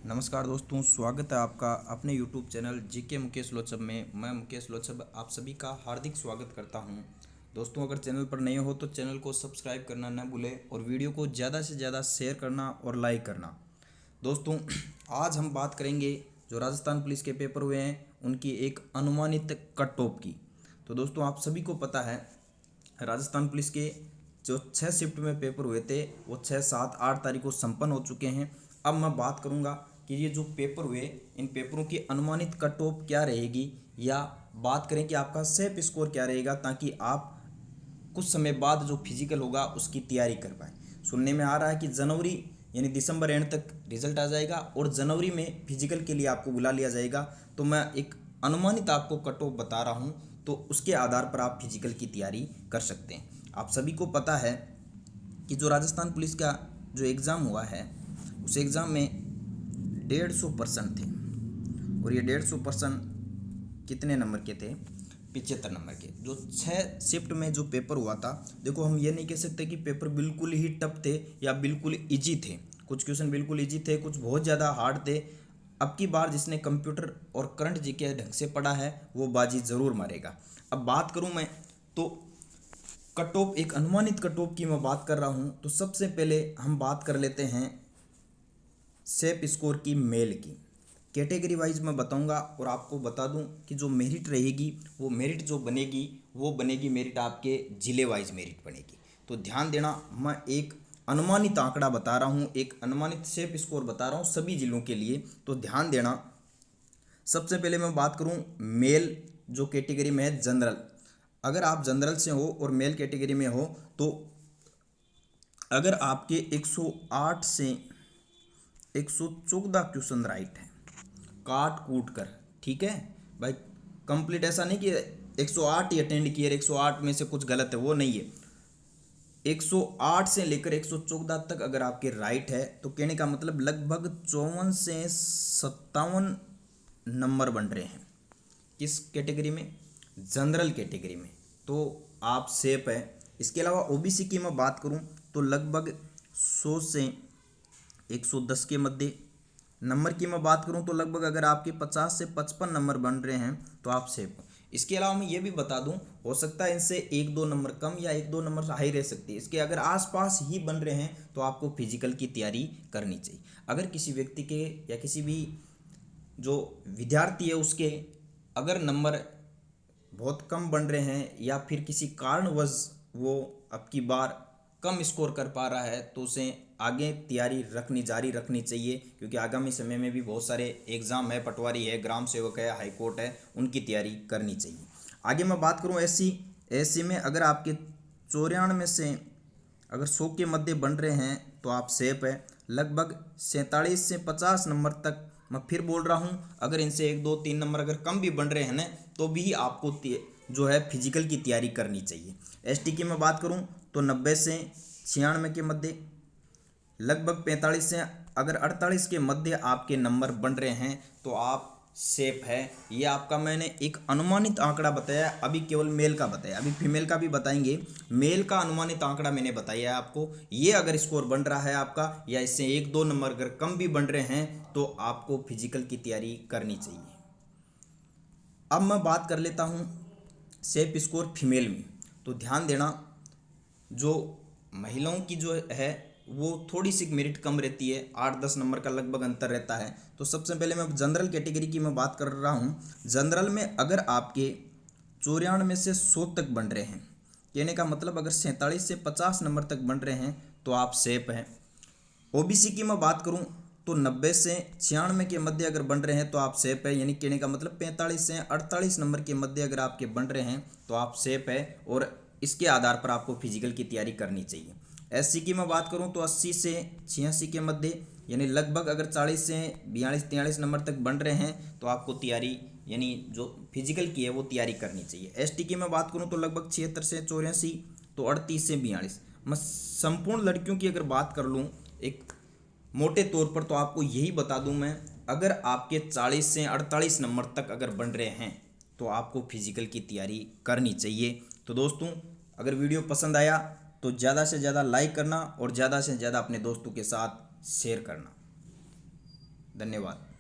नमस्कार दोस्तों, स्वागत है आपका अपने YouTube channel GK Mukesh Lochab में। मैं मुकेश लोचब आप सभी का हार्दिक स्वागत करता हूं। दोस्तों, अगर चैनल पर नए हो तो चैनल को सब्सक्राइब करना ना भूलें और वीडियो को ज़्यादा से ज़्यादा शेयर करना और लाइक करना। दोस्तों, आज हम बात करेंगे जो राजस्थान पुलिस के पेपर हुए हैं उनकी एक अनुमानित कट ऑफ की। तो दोस्तों, आप सभी को पता है राजस्थान पुलिस के जो 6 शिफ्ट में पेपर हुए थे वो 6, 7, 8 तारीख को संपन्न हो चुके हैं। अब मैं बात करूंगा कि ये जो पेपर हुए इन पेपरों की अनुमानित कट ऑफ क्या रहेगी, या बात करें कि आपका सेफ स्कोर क्या रहेगा, ताकि आप कुछ समय बाद जो फिजिकल होगा उसकी तैयारी कर पाए। सुनने में आ रहा है कि जनवरी यानी दिसंबर एंड तक रिजल्ट आ जाएगा और जनवरी में फिजिकल के लिए आपको बुला लिया जाएगा। तो मैं एक अनुमानित आपको कट ऑफ बता रहा हूँ, तो उसके आधार पर आप फिजिकल की तैयारी कर सकते हैं। आप सभी को पता है कि जो राजस्थान पुलिस का जो एग्ज़ाम हुआ है उस एग्ज़ाम में 150% थे, और ये 150% कितने नंबर के थे? 75 नंबर के। जो 6 शिफ्ट में जो पेपर हुआ था, देखो हम ये नहीं कह सकते कि पेपर बिल्कुल ही टफ थे या बिल्कुल इजी थे। कुछ क्वेश्चन बिल्कुल इजी थे, कुछ बहुत ज़्यादा हार्ड थे। अब की बार जिसने कंप्यूटर और करंट जीके ढंग से पढ़ा है वो बाजी ज़रूर मारेगा। अब बात करूँ मैं तो कट ऑफ, एक अनुमानित कट ऑफ की मैं बात कर रहा हूँ। तो सबसे पहले हम बात कर लेते हैं सेफ स्कोर की मेल की। कैटेगरी वाइज मैं बताऊंगा और आपको बता दूं कि जो मेरिट रहेगी वो मेरिट जो बनेगी वो बनेगी मेरिट आपके ज़िले वाइज मेरिट बनेगी। तो ध्यान देना, मैं एक अनुमानित आंकड़ा बता रहा हूँ, एक अनुमानित सेफ स्कोर बता रहा हूँ सभी जिलों के लिए। तो ध्यान देना, सबसे पहले मैं बात करूँ मेल जो कैटेगरी में है जनरल। अगर आप जनरल से हो और मेल कैटेगरी में हो तो अगर आपके 108 से 114 क्वेश्चन राइट है काट कूट कर, ठीक है भाई, कंप्लीट ऐसा नहीं कि 108 ही अटेंड किए 108 में से कुछ गलत है, वो नहीं है। 108 से लेकर 114 तक अगर आपके राइट है तो कहने का मतलब लगभग 54 से 57 नंबर बन रहे हैं। किस कैटेगरी में? जनरल कैटेगरी में। तो आप सेफ है। इसके अलावा ओबीसी की मैं बात करूं तो लगभग 100 से 110 के मध्य। नंबर की मैं बात करूं तो लगभग अगर आपके 50 से 55 नंबर बन रहे हैं तो आप सेफ हो। इसके अलावा मैं ये भी बता दूं, हो सकता है इनसे 1-2 नंबर कम या 1-2 नंबर हाई रह सकती है। इसके अगर आसपास ही बन रहे हैं तो आपको फिजिकल की तैयारी करनी चाहिए। अगर किसी व्यक्ति के या किसी भी जो विद्यार्थी है उसके अगर नंबर बहुत कम बन रहे हैं या फिर किसी कारणवश वो अब की बार कम स्कोर कर पा रहा है तो उसे आगे तैयारी रखनी जारी रखनी चाहिए, क्योंकि आगामी समय में भी बहुत सारे एग्ज़ाम है, पटवारी है, ग्राम सेवक है, हाई कोर्ट है, उनकी तैयारी करनी चाहिए। आगे मैं बात करूं एससी में अगर आपके 94 से अगर 100 के मध्य बन रहे हैं तो आप सेफ है। लगभग 47 से 50 नंबर तक, मैं फिर बोल रहा हूँ, अगर इनसे 1-2-3 नंबर अगर कम भी बन रहे हैं ना तो भी आपको जो है फिजिकल की तैयारी करनी चाहिए। एसटी की मैं बात करूँ तो 90 से 96 के मध्य, लगभग 45 से अगर 48 के मध्य आपके नंबर बन रहे हैं तो आप सेफ है। ये आपका मैंने एक अनुमानित आंकड़ा बताया, अभी केवल मेल का बताया, अभी फीमेल का भी बताएंगे। मेल का अनुमानित आंकड़ा मैंने बताया है आपको। ये अगर स्कोर बन रहा है आपका या इससे 1-2 नंबर अगर कम भी बन रहे हैं तो आपको फिजिकल की तैयारी करनी चाहिए। अब मैं बात कर लेता हूँ सेफ स्कोर फीमेल में। तो ध्यान देना, जो महिलाओं की जो है वो थोड़ी सी मेरिट कम रहती है, 8-10 नंबर का लगभग अंतर रहता है। तो सबसे पहले मैं जनरल कैटेगरी की मैं बात कर रहा हूँ। जनरल में अगर आपके 94 से 100 तक बन रहे हैं, कहने का मतलब अगर 47 से 50 नंबर तक बन रहे हैं तो आप सेफ हैं। ओबीसी की मैं बात करूं तो 90 से 96 के मध्य अगर बन रहे हैं तो आप सेफ है, यानी कहने का मतलब 45 से 48 नंबर के मध्य अगर आपके बन रहे हैं तो आप सेफ है, और इसके आधार पर आपको फिजिकल की तैयारी करनी चाहिए। एससी की मैं बात करूं तो 80 से 86 के मध्य, यानी लगभग अगर 40 से 42-43 नंबर तक बन रहे हैं तो आपको तैयारी यानी जो फिजिकल की है वो तैयारी करनी चाहिए। एसटी की मैं बात करूं तो लगभग 76 से 84, तो 38 से 42। मैं संपूर्ण लड़कियों की अगर बात कर लूँ एक मोटे तौर पर तो आपको यही बता दूं मैं, अगर आपके 40 से 48 नंबर तक अगर बन रहे हैं तो आपको फिजिकल की तैयारी करनी चाहिए। तो दोस्तों, अगर वीडियो पसंद आया तो ज़्यादा से ज़्यादा लाइक करना और ज़्यादा से ज़्यादा अपने दोस्तों के साथ शेयर करना। धन्यवाद।